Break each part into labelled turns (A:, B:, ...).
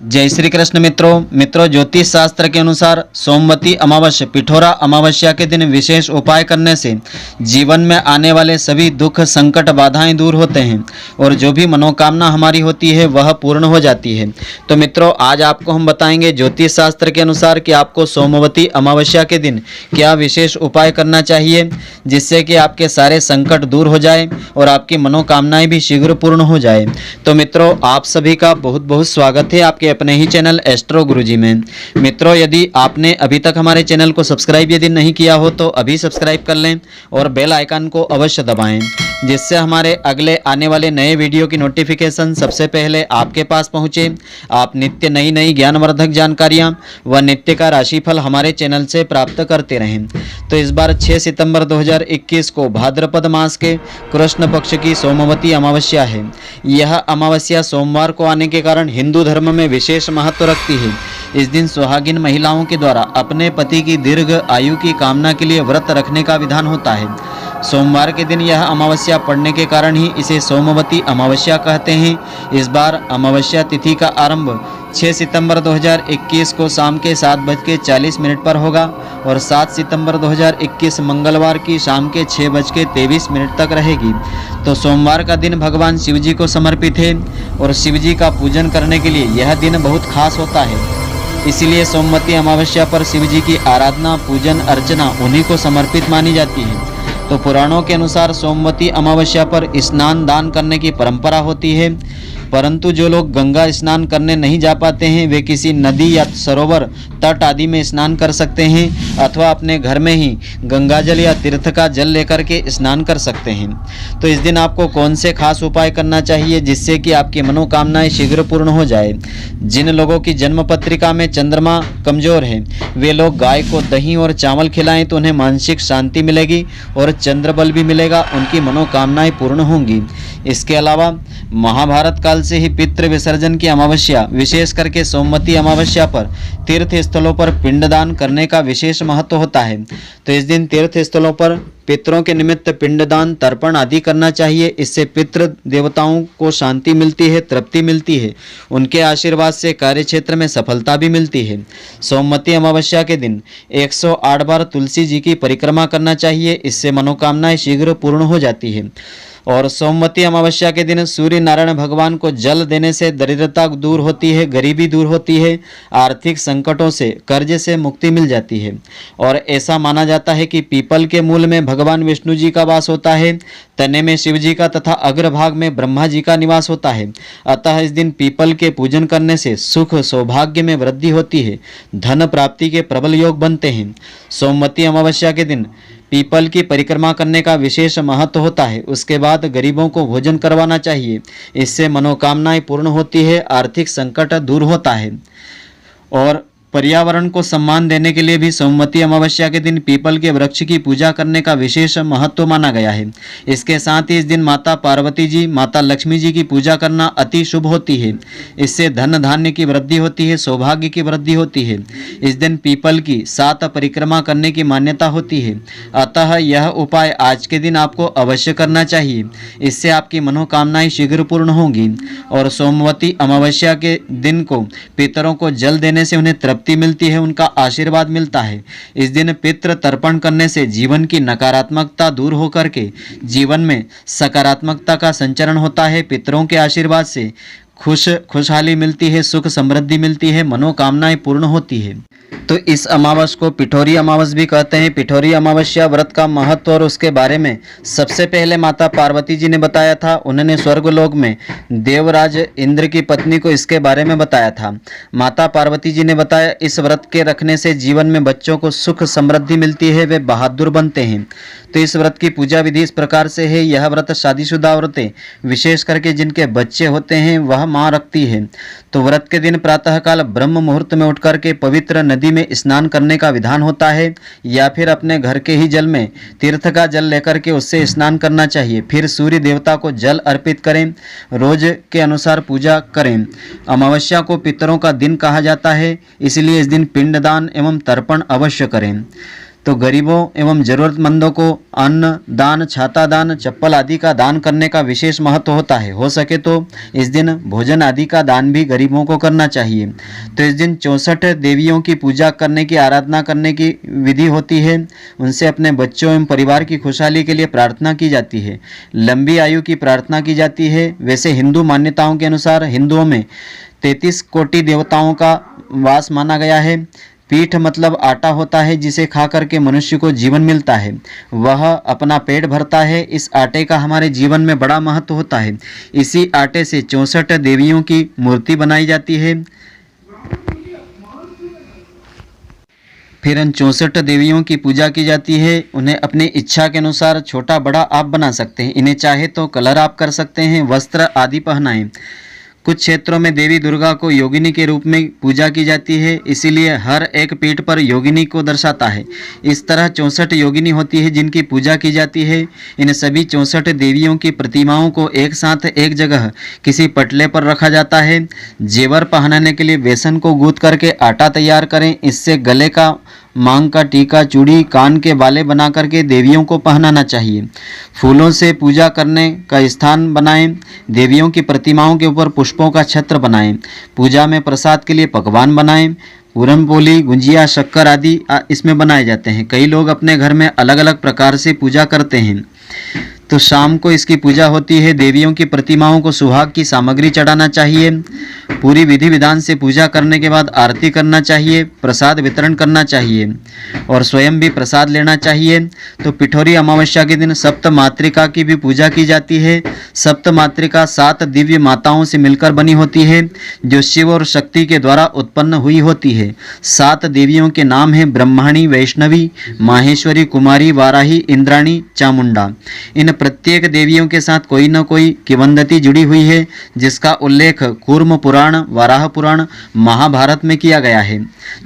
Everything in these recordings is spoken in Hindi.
A: जय श्री कृष्ण मित्रों ज्योतिष शास्त्र के अनुसार सोमवती अमावस्या पिठोरा अमावस्या के दिन विशेष उपाय करने से जीवन में आने वाले सभी दुख संकट बाधाएं दूर होते हैं और जो भी मनोकामना हमारी होती है वह पूर्ण हो जाती है। तो मित्रों, आज आपको हम बताएंगे ज्योतिष शास्त्र के अनुसार कि आपको सोमवती अमावस्या के दिन क्या विशेष उपाय करना चाहिए जिससे कि आपके सारे संकट दूर हो जाए और आपकी मनोकामनाएं भी शीघ्र पूर्ण हो जाए। तो मित्रों, आप सभी का बहुत बहुत स्वागत है आपके अपने ही चैनल एस्ट्रो गुरुजी में। मित्रों, यदि आपने अभी तक हमारे चैनल को सब्सक्राइब यदि नहीं किया हो तो अभी सब्सक्राइब कर लें और बेल आइकन को अवश्य दबाएं, जिससे हमारे अगले आने वाले नए वीडियो की नोटिफिकेशन सबसे पहले आपके पास पहुंचे। आप नित्य नई नई ज्ञानवर्धक जानकारियां व नित्य का राशिफल हमारे चैनल से प्राप्त करते रहें। तो इस बार 6 सितंबर 2021 को भाद्रपद मास के कृष्ण पक्ष की सोमवती अमावस्या है। यह अमावस्या सोमवार को आने के कारण हिंदू धर्म में विशेष महत्व रखती है। इस दिन सुहागिन महिलाओं के द्वारा अपने पति की दीर्घ आयु की कामना के लिए व्रत रखने का विधान होता है। सोमवार के दिन यह अमावस्या पड़ने के कारण ही इसे सोमवती अमावस्या कहते हैं। इस बार अमावस्या तिथि का आरंभ 6 सितंबर 2021 को शाम के 7:40 पर होगा और 7 सितंबर 2021 मंगलवार की शाम के 6:23 तक रहेगी। तो सोमवार का दिन भगवान शिव जी को समर्पित है और शिव जी का पूजन करने के लिए यह दिन बहुत खास होता है। इसीलिए सोमवती अमावस्या पर शिव जी की आराधना, पूजन, अर्चना उन्हीं को समर्पित मानी जाती है। तो पुराणों के अनुसार सोमवती अमावस्या पर स्नान दान करने की परंपरा होती है, परंतु जो लोग गंगा स्नान करने नहीं जा पाते हैं वे किसी नदी या सरोवर, तट आदि में स्नान कर सकते हैं अथवा अपने घर में ही गंगाजल या तीर्थ का जल लेकर के स्नान कर सकते हैं। तो इस दिन आपको कौन से खास उपाय करना चाहिए जिससे कि आपकी मनोकामनाएं शीघ्र पूर्ण हो जाए। जिन लोगों की जन्म पत्रिका में चंद्रमा कमजोर है वे लोग गाय को दही और चावल खिलाएं तो उन्हें मानसिक शांति मिलेगी और चंद्रबल भी मिलेगा, उनकी मनोकामनाएं पूर्ण होंगी। इसके अलावा महाभारत काल से ही पितृ विसर्जन की अमावस्या, विशेष करके सोमवती अमावस्या पर तीर्थ स्थलों पर पिंडदान करने का विशेष महत्व होता है। तो इस दिन तीर्थ स्थलों पर पितरों के निमित्त पिंडदान, तर्पण आदि करना चाहिए। इससे पितृ देवताओं को शांति मिलती है, तृप्ति मिलती है, उनके आशीर्वाद से कार्यक्षेत्र में सफलता भी मिलती है। सोमवती अमावस्या के दिन 108 बार तुलसी जी की परिक्रमा करना चाहिए, इससे मनोकामनाएं शीघ्र पूर्ण हो जाती है। और सोमवती अमावस्या के दिन सूर्य नारायण भगवान को जल देने से दरिद्रता दूर होती है, गरीबी दूर होती है, आर्थिक संकटों से, कर्ज से मुक्ति मिल जाती है। और ऐसा माना जाता है कि पीपल के मूल में भगवान विष्णु जी का वास होता है, तने में शिव जी का तथा अग्रभाग में ब्रह्मा जी का निवास होता है। अतः इस दिन पीपल के पूजन करने से सुख सौभाग्य में वृद्धि होती है, धन प्राप्ति के प्रबल योग बनते हैं। सोमवती अमावस्या के दिन पीपल की परिक्रमा करने का विशेष महत्व होता है। उसके बाद गरीबों को भोजन करवाना चाहिए, इससे मनोकामनाएं पूर्ण होती है, आर्थिक संकट दूर होता है। और पर्यावरण को सम्मान देने के लिए भी सोमवती अमावस्या के दिन पीपल के वृक्ष की पूजा करने का विशेष महत्व माना गया है। इसके साथ ही इस दिन माता पार्वती जी, माता लक्ष्मी जी की पूजा करना अति शुभ होती है। इससे धन धान्य की वृद्धि होती है, सौभाग्य की वृद्धि होती है। इस दिन पीपल की 7 परिक्रमा करने की मान्यता होती है। अतः यह उपाय आज के दिन आपको अवश्य करना चाहिए, इससे आपकी मनोकामनाएं शीघ्र पूर्ण होंगी। और सोमवती अमावस्या के दिन को पितरों को जल देने से उन्हें तृप्ति मिलती है, उनका आशीर्वाद मिलता है। इस दिन पितृ तर्पण करने से जीवन की नकारात्मकता दूर होकर के जीवन में सकारात्मकता का संचरण होता है। पितरों के आशीर्वाद से खुशहाली मिलती है, सुख समृद्धि मिलती है, मनोकामनाएं पूर्ण होती है। तो इस अमावस को पिठोरी अमावस भी कहते हैं। पिठोरी अमावस्या व्रत का महत्व और उसके बारे में सबसे पहले माता पार्वती जी ने बताया था। उन्होंने स्वर्गलोक में देवराज इंद्र की पत्नी को इसके बारे में बताया था। माता पार्वती जी ने बताया, इस व्रत के रखने से जीवन में बच्चों को सुख समृद्धि मिलती है, वे बहादुर बनते हैं। तो इस व्रत की पूजा विधि इस प्रकार से है। यह व्रत शादीशुदा औरतें, विशेष करके जिनके बच्चे होते हैं, वह माँ रखती है। तो व्रत के दिन प्रातःकाल ब्रह्म मुहूर्त में उठकर के पवित्र नदी में स्नान करने का विधान होता है, या फिर अपने घर के ही जल में तीर्थ का जल लेकर के उससे स्नान करना चाहिए। फिर सूर्य देवता को जल अर्पित करें, रोज के अनुसार पूजा करें। अमावस्या को पितरों का दिन कहा जाता है, इसलिए इस दिन पिंडदान एवं तर्पण अवश्य करें। तो गरीबों एवं ज़रूरतमंदों को अन्न दान, छाता दान, चप्पल आदि का दान करने का विशेष महत्व होता है। हो सके तो इस दिन भोजन आदि का दान भी गरीबों को करना चाहिए। तो इस दिन 64 देवियों की पूजा करने की, आराधना करने की विधि होती है। उनसे अपने बच्चों एवं परिवार की खुशहाली के लिए प्रार्थना की जाती है, लंबी आयु की प्रार्थना की जाती है। वैसे हिंदू मान्यताओं के अनुसार हिंदुओं में 33 कोटि देवताओं का वास माना गया है। पीठ मतलब आटा होता है, जिसे खा करके मनुष्य को जीवन मिलता है, वह अपना पेट भरता है। इस आटे का हमारे जीवन में बड़ा महत्व होता है। इसी आटे से 64 देवियों की मूर्ति बनाई जाती है। फिर इन 64 देवियों की पूजा की जाती है। उन्हें अपनी इच्छा के अनुसार छोटा बड़ा आप बना सकते हैं। इन्हें चाहे तो कलर आप कर सकते हैं, वस्त्र आदि पहनाएं। कुछ क्षेत्रों में देवी दुर्गा को योगिनी के रूप में पूजा की जाती है, इसीलिए हर एक पीठ पर योगिनी को दर्शाता है। इस तरह 64 योगिनी होती है जिनकी पूजा की जाती है। इन सभी 64 देवियों की प्रतिमाओं को एक साथ एक जगह किसी पटले पर रखा जाता है। जेवर पहनाने के लिए बेसन को गूंथ करके आटा तैयार करें। इससे गले का, मांग का टीका, चूड़ी, कान के बाले बना करके देवियों को पहनाना चाहिए। फूलों से पूजा करने का स्थान बनाएं। देवियों की प्रतिमाओं के ऊपर पुष्पों का छत्र बनाएं। पूजा में प्रसाद के लिए पकवान बनाएं। पूरन पोली, गुंजिया, शक्कर आदि इसमें बनाए जाते हैं। कई लोग अपने घर में अलग अलग प्रकार से पूजा करते हैं। तो शाम को इसकी पूजा होती है। देवियों की प्रतिमाओं को सुहाग की सामग्री चढ़ाना चाहिए। पूरी विधि विधान से पूजा करने के बाद आरती करना चाहिए, प्रसाद वितरण करना चाहिए और स्वयं भी प्रसाद लेना चाहिए। तो पिठोरी अमावस्या के दिन सप्त मातृका की भी पूजा की जाती है। सप्त मातृका 7 दिव्य माताओं से मिलकर बनी होती है, जो शिव और शक्ति के द्वारा उत्पन्न हुई होती है। 7 देवियों के नाम हैं ब्रह्माणी, वैष्णवी, माहेश्वरी, कुमारी, वाराही, इंद्राणी, चामुंडा। इन प्रत्येक देवियों के साथ कोई न कोई किंवदंती जुड़ी हुई है, जिसका उल्लेख कूर्म पुराण, वराह पुराण, महाभारत में किया गया है।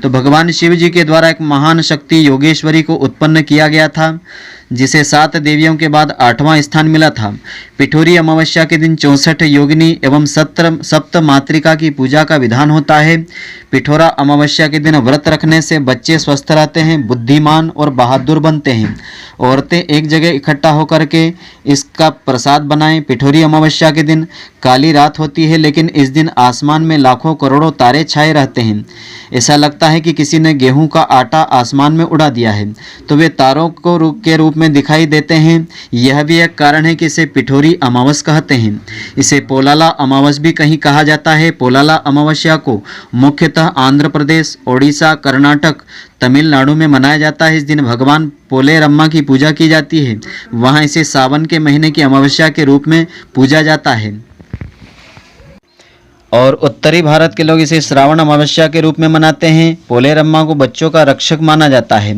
A: तो भगवान शिव जी के द्वारा एक महान शक्ति योगेश्वरी को उत्पन्न किया गया था, जिसे 7 देवियों के बाद 8वां स्थान मिला था। पिठोरी अमावस्या के दिन 64 योगिनी एवं सप्त मातृका की पूजा का विधान होता है। पिठोरा अमावस्या के दिन व्रत रखने से बच्चे स्वस्थ रहते हैं, बुद्धिमान और बहादुर बनते हैं। औरतें एक जगह इकट्ठा होकर के इसका प्रसाद बनाएं। पिठोरी अमावस्या के दिन काली रात होती है, लेकिन इस दिन आसमान में लाखों करोड़ों तारे छाए रहते हैं। ऐसा लगता है कि किसी ने गेहूं का आटा आसमान में उड़ा दिया है। तो वे तारों को के रूप में दिखाई देते हैं। यह भी एक कारण है कि इसे पिठोरी अमावस कहते हैं। इसे पोलाला अमावस भी कहीं कहा जाता है। पोलाला अमावस्या को मुख्यतः आंध्र प्रदेश, ओडिशा, कर्नाटक, तमिलनाडु में मनाया जाता है। इस दिन भगवान पोलेरम्मा की पूजा की जाती है। वहाँ इसे सावन के महीने की अमावस्या के रूप में पूजा जाता है। और उत्तरी भारत के लोग इसे श्रावण अमावस्या के रूप में मनाते हैं। पोलेरम्मा को बच्चों का रक्षक माना जाता है।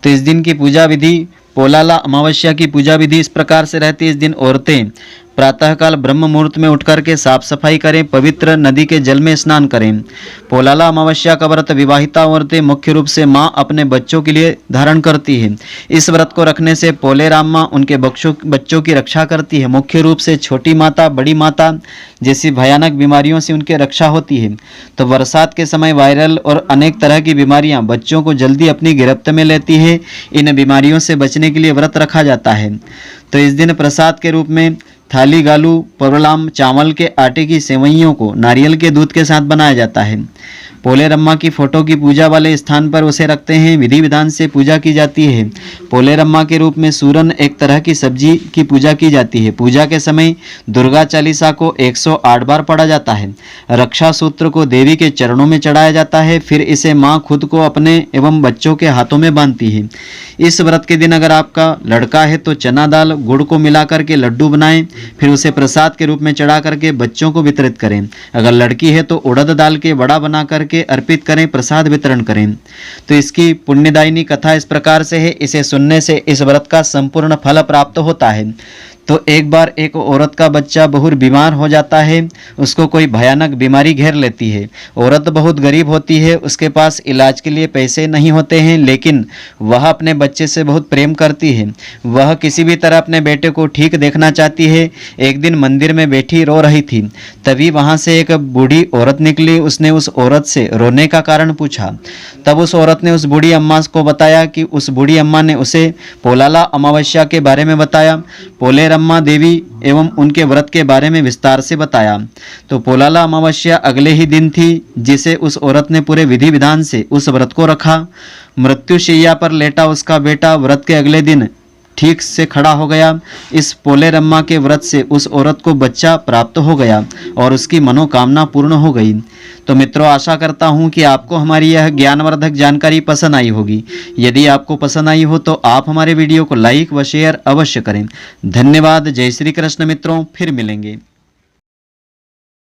A: तो इस दिन की पूजा विधि, पोलाला अमावस्या की पूजा विधि इस प्रकार से रहती है। इस दिन औरतें प्रातःकाल ब्रह्म मुहूर्त में उठ करके साफ सफाई करें, पवित्र नदी के जल में स्नान करें। पोलाला अमावस्या का व्रत विवाहिता औरतें मुख्य रूप से माँ अपने बच्चों के लिए धारण करती है। इस व्रत को रखने से पोलेराम्मा उनके बच्चों की रक्षा करती है। मुख्य रूप से छोटी माता, बड़ी माता जैसी भयानक बीमारियों से उनकी रक्षा होती है। तो बरसात के समय वायरल और अनेक तरह की बीमारियां बच्चों को जल्दी अपनी गिरफ्त में लेती है। इन बीमारियों से बचने के लिए व्रत रखा जाता है। तो इस दिन प्रसाद के रूप में थाली गालू परलाम चावल के आटे की सेवइयों को नारियल के दूध के साथ बनाया जाता है। पोलेरम्मा की फोटो की पूजा वाले स्थान पर उसे रखते हैं। विधि विधान से पूजा की जाती है। पोलेरम्मा के रूप में सूरन एक तरह की सब्जी की पूजा की जाती है। पूजा के समय दुर्गा चालीसा को 108 बार पढ़ा जाता है। रक्षा सूत्र को देवी के चरणों में चढ़ाया जाता है। फिर इसे माँ खुद को अपने एवं बच्चों के हाथों में बांधती है। इस व्रत के दिन अगर आपका लड़का है तो चना दाल गुड़ को मिला करके लड्डू बनाएं, फिर उसे प्रसाद के रूप में चढ़ा करके बच्चों को वितरित करें। अगर लड़की है तो उड़द दाल के वड़ा बना करके अर्पित करें, प्रसाद वितरण करें। तो इसकी पुण्यदायिनी कथा इस प्रकार से है। इसे सुनने से इस व्रत का संपूर्ण फल प्राप्त होता है। तो एक बार एक औरत का बच्चा बहुत बीमार हो जाता है। उसको कोई भयानक बीमारी घेर लेती है। औरत बहुत गरीब होती है, उसके पास इलाज के लिए पैसे नहीं होते हैं, लेकिन वह अपने बच्चे से बहुत प्रेम करती है। वह किसी भी तरह अपने बेटे को ठीक देखना चाहती है। एक दिन मंदिर में बैठी रो रही थी, तभी वहां से एक बूढ़ी औरत निकली। उसने उस औरत से रोने का कारण पूछा। तब उस औरत ने उस बूढ़ी अम्मा को बताया कि उस बूढ़ी अम्मा ने उसे पोलाला अमावस्या के बारे में बताया, पोलेरम्मा देवी एवं उनके व्रत के बारे में विस्तार से बताया। तो पोलाला अमावस्या अगले ही दिन थी, जिसे उस औरत ने पूरे विधि विधान से उस व्रत को रखा। मृत्युशैया पर लेटा उसका बेटा व्रत के अगले दिन ठीक से खड़ा हो गया। इस पोलेरम्मा के व्रत से उस औरत को बच्चा प्राप्त हो गया और उसकी मनोकामना पूर्ण हो गई। तो मित्रों, आशा करता हूं कि आपको हमारी यह ज्ञानवर्धक जानकारी पसंद आई होगी। यदि आपको पसंद आई हो तो आप हमारे वीडियो को लाइक व शेयर अवश्य करें। धन्यवाद। जय श्री कृष्ण मित्रों, फिर मिलेंगे।